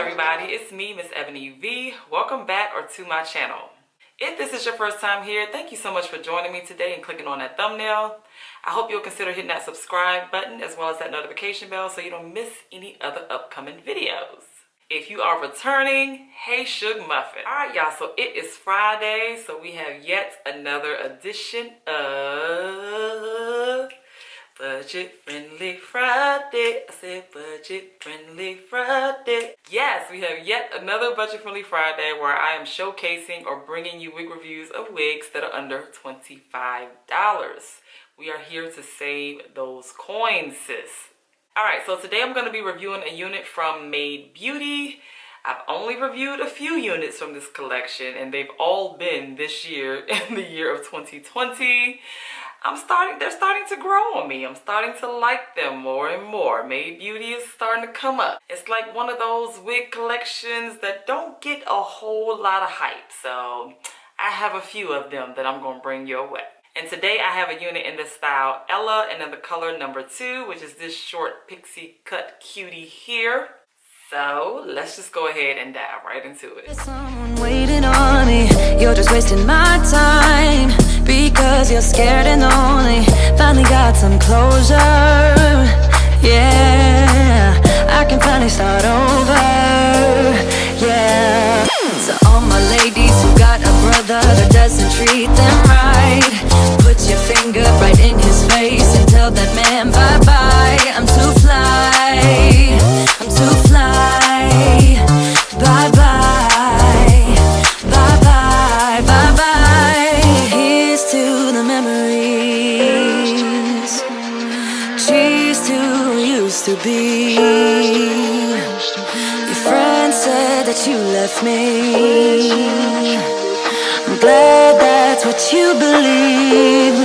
everybody, it's me, MsEbonyVee. Welcome back or to my channel. If this is your first time here, thank you so much for joining me today and clicking on that thumbnail. I hope you'll consider hitting that subscribe button as well as that notification bell so you don't miss any other upcoming videos. If you are returning, hey Shug Muffins. Alright y'all, so it is Friday, so we have yet another edition of Budget Friendly Friday. I said Budget Friendly Friday. Yes, we have yet another Budget Friendly Friday where I am showcasing or bringing you wig reviews of wigs that are under $25. We are here to save those coins, sis. Alright, so today I'm going to be reviewing a unit from Mayde Beauty. I've only reviewed a few units from this collection and they've all been this year in the year of 2020. They're starting to grow on me. I'm starting to like them more and more. Mayde Beauty is starting to come up. It's like one of those wig collections that don't get a whole lot of hype. So I have a few of them that I'm going to bring your way. And today I have a unit in the style Ella and in the color number 2, which is this short pixie cut cutie here. So let's just go ahead and dive right into it. Someone waiting on me, you're just wasting my time because you're scared and lonely. Finally got some closure. Yeah, I can finally start over. Yeah. So all my ladies who got a brother that doesn't treat them right, put your finger right in his face and tell that man bye-bye. I'm too fly, I'm too fly. Bye-bye, bye-bye, bye-bye. Here's to the memories. Cheers to who used to be. Your friend said that you left me. I'm glad that's what you believe.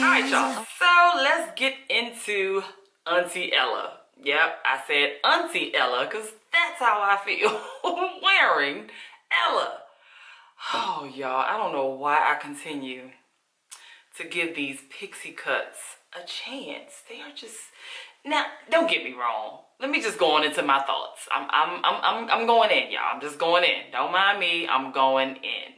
Alright y'all, so let's get into Auntie Ella. Yep, I said Auntie Ella because that's how I feel wearing Ella. Oh y'all, I don't know why I continue to give these pixie cuts a chance. They are just, now don't get me wrong. Let me just go on into my thoughts. I'm going in, y'all. I'm just going in. Don't mind me. I'm going in.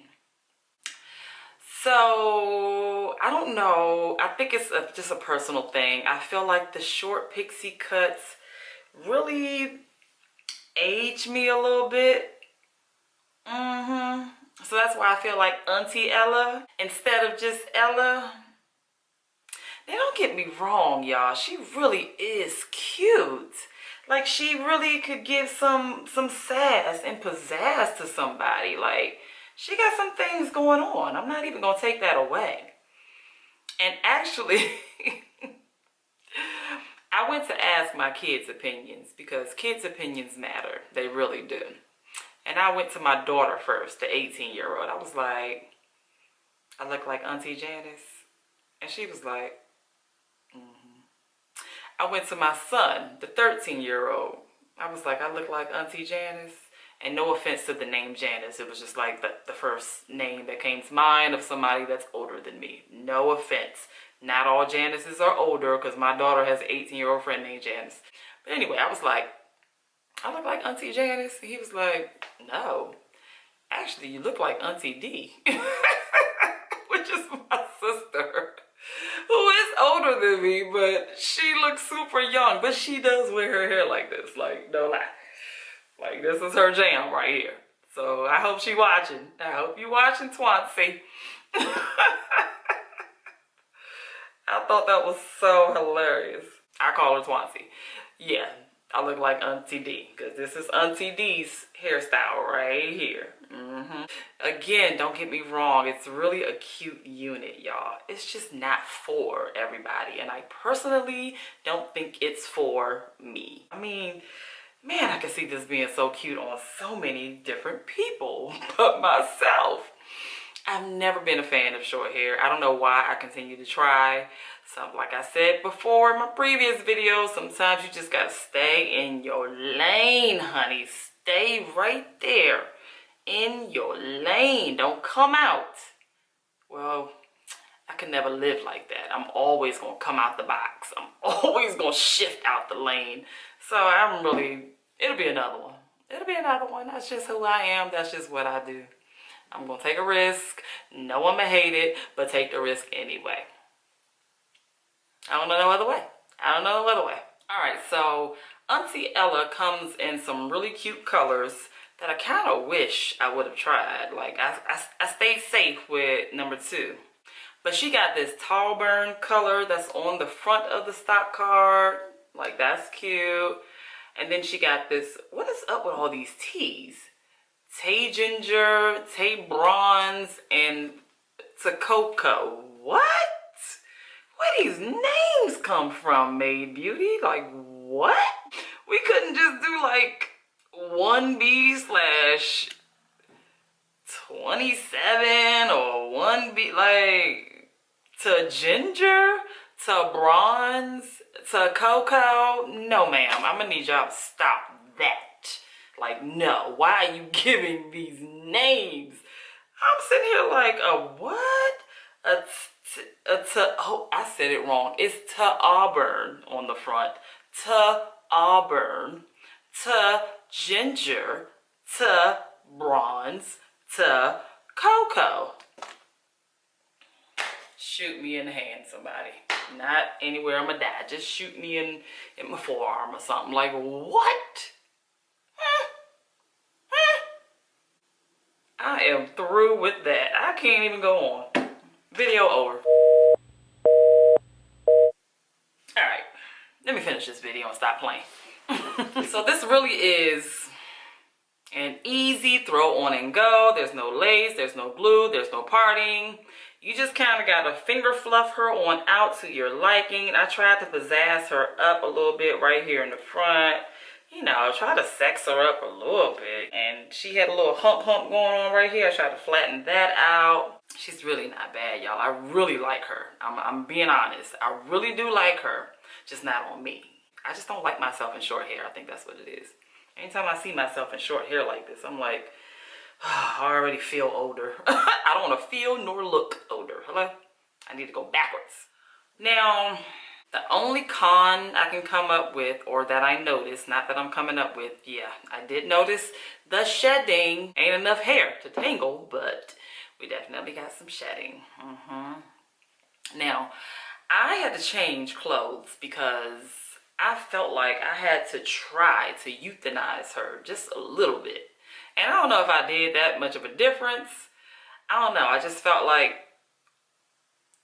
So I don't know. I think it's just a personal thing. I feel like the short pixie cuts really age me a little bit. So that's why I feel like Auntie Ella instead of just Ella. Now don't get me wrong, y'all. She really is cute. Like she really could give some sass and pizzazz to somebody. Like she got some things going on. I'm not even gonna take that away. And actually, I went to ask my kids' opinions because kids' opinions matter. They really do. And I went to my daughter first, the 18-year-old. I was like, I look like Auntie Janice? And she was like, I went to my son, the 13-year-old. I was like, I look like Auntie Janice? And no offense to the name Janice. It was just like the first name that came to mind of somebody that's older than me. No offense. Not all Janices are older because my daughter has an 18-year-old friend named Janice. But anyway, I was like, I look like Auntie Janice? He was like, no. Actually, you look like Auntie D. Which is my sister. Who is older than me, but she looks super young. But she does wear her hair like this. Like, no lie. Like, this is her jam right here. So, I hope she watching. I hope you watching, Twancy. I thought that was so hilarious. I call her Twancy. Yeah, I look like Auntie D. Because this is Auntie D's hairstyle right here. Again, don't get me wrong. It's really a cute unit, y'all. It's just not for everybody. And I personally don't think it's for me. I mean, man, I can see this being so cute on so many different people but myself. I've never been a fan of short hair. I don't know why I continue to try. So, like I said before in my previous video, sometimes you just gotta stay in your lane, honey. Stay right there in your lane. Don't come out. Well, I can never live like that. I'm always gonna come out the box. I'm always gonna shift out the lane. So I'm really, it'll be another one. It'll be another one. That's just who I am. That's just what I do. I'm gonna take a risk. No one may hate it, but take the risk anyway. I don't know no other way. I don't know no other way. All right, so Auntie Ella comes in some really cute colors that I kind of wish I would have tried. Like, I stayed safe with number 2. But she got this tall burn color that's on the front of the stock card. Like, that's cute. And then she got this, what is up with all these T's? Tay Ginger, Tay Bronze, and Cocoa. What? Where these names come from, Mayde Beauty? Like, what? We couldn't just do like 1B/27 or 1B, like, to Ginger, to Bronze, to Cocoa. No, ma'am. I'm gonna need y'all to stop that. Like, no. Why are you giving these names? I'm sitting here like, a what? Oh, I said it wrong. It's to Auburn on the front. To Auburn. To Ginger. To Bronze. To Cocoa. Shoot me in the hand, somebody. Not anywhere I'm gonna die. Just shoot me in my forearm or something. Like, what? I am through with that. I can't even go on. Video over. Alright, let me finish this video and stop playing. So this really is an easy throw on and go. There's no lace, there's no glue, there's no parting. You just kind of got to finger fluff her on out to your liking. I tried to pizzazz her up a little bit right here in the front. You know, try to sex her up a little bit. And she had a little hump going on right here. I tried to flatten that out. She's really not bad, y'all. I really like her. I'm being honest. I really do like her. Just not on me. I just don't like myself in short hair. I think that's what it is. Anytime I see myself in short hair like this, I'm like, oh, I already feel older. I don't want to feel nor look older. Hello? I need to go backwards. Now, the only con I can come up with, or that I noticed, not that I'm coming up with, yeah, I did notice the shedding. Ain't enough hair to tangle, but we definitely got some shedding. Now, I had to change clothes because I felt like I had to try to euthanize her just a little bit. And I don't know if I did that much of a difference. I don't know. I just felt like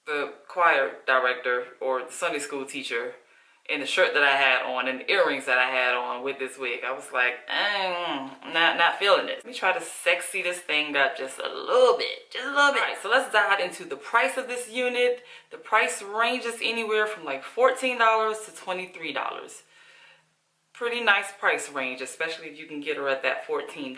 the choir director or the Sunday school teacher in the shirt that I had on and the earrings that I had on with this wig. I was like, not feeling it. Let me try to sexy this thing up just a little bit. Just a little bit. All right, so let's dive into the price of this unit. The price ranges anywhere from like $14 to $23. Pretty nice price range, especially if you can get her at that $14,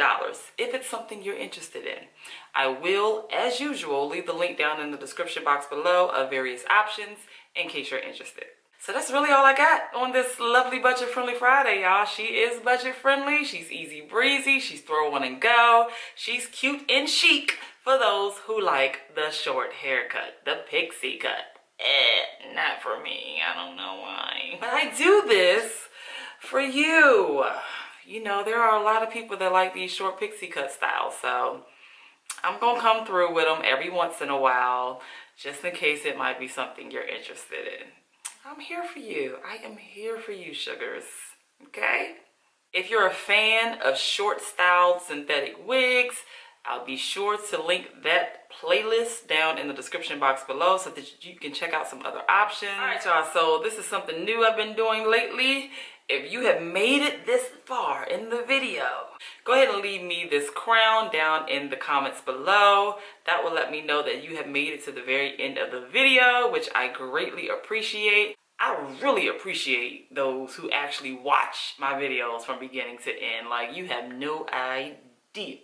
if it's something you're interested in. I will, as usual, leave the link down in the description box below of various options in case you're interested. So that's really all I got on this lovely Budget Friendly Friday, y'all. She is budget friendly, she's easy breezy, she's throw on and go, she's cute and chic for those who like the short haircut, the pixie cut. Not for me, I don't know why. But I do this for you. You know, there are a lot of people that like these short pixie cut styles, so I'm gonna come through with them every once in a while, just in case it might be something you're interested in. I'm here for you. I am here for you, sugars. Okay? If you're a fan of short styled synthetic wigs, I'll be sure to link that playlist down in the description box below so that you can check out some other options. All right, y'all, so this is something new I've been doing lately. If you have made it this far in the video, go ahead and leave me this crown down in the comments below. That will let me know that you have made it to the very end of the video, which I greatly appreciate. I really appreciate those who actually watch my videos from beginning to end. Like, you have no idea.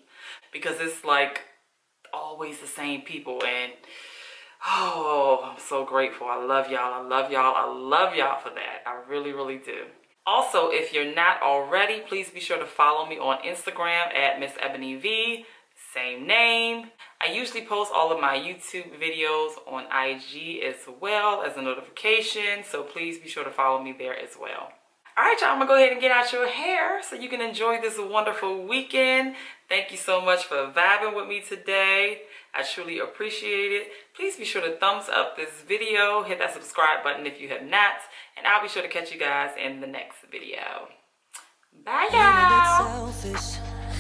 Because it's like always the same people, and oh, I'm so grateful. I love y'all. I love y'all. I love y'all for that. I really, really do. Also, if you're not already, please be sure to follow me on Instagram at MsEbonyVee, same name. I usually post all of my YouTube videos on IG as well as a notification, so please be sure to follow me there as well. All right, y'all, I'm gonna go ahead and get out your hair so you can enjoy this wonderful weekend. Thank you so much for vibing with me today. I truly appreciate it. Please be sure to thumbs up this video, hit that subscribe button if you have not, and I'll be sure to catch you guys in the next video. Bye, y'all.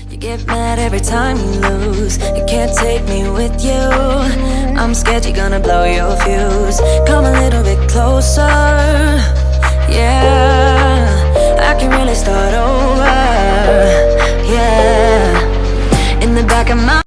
You get mad every time you lose. You can't take me with you. I'm scared you're gonna blow your fuse. Come a little bit closer. Yeah, I can really start over. Yeah, in the back of my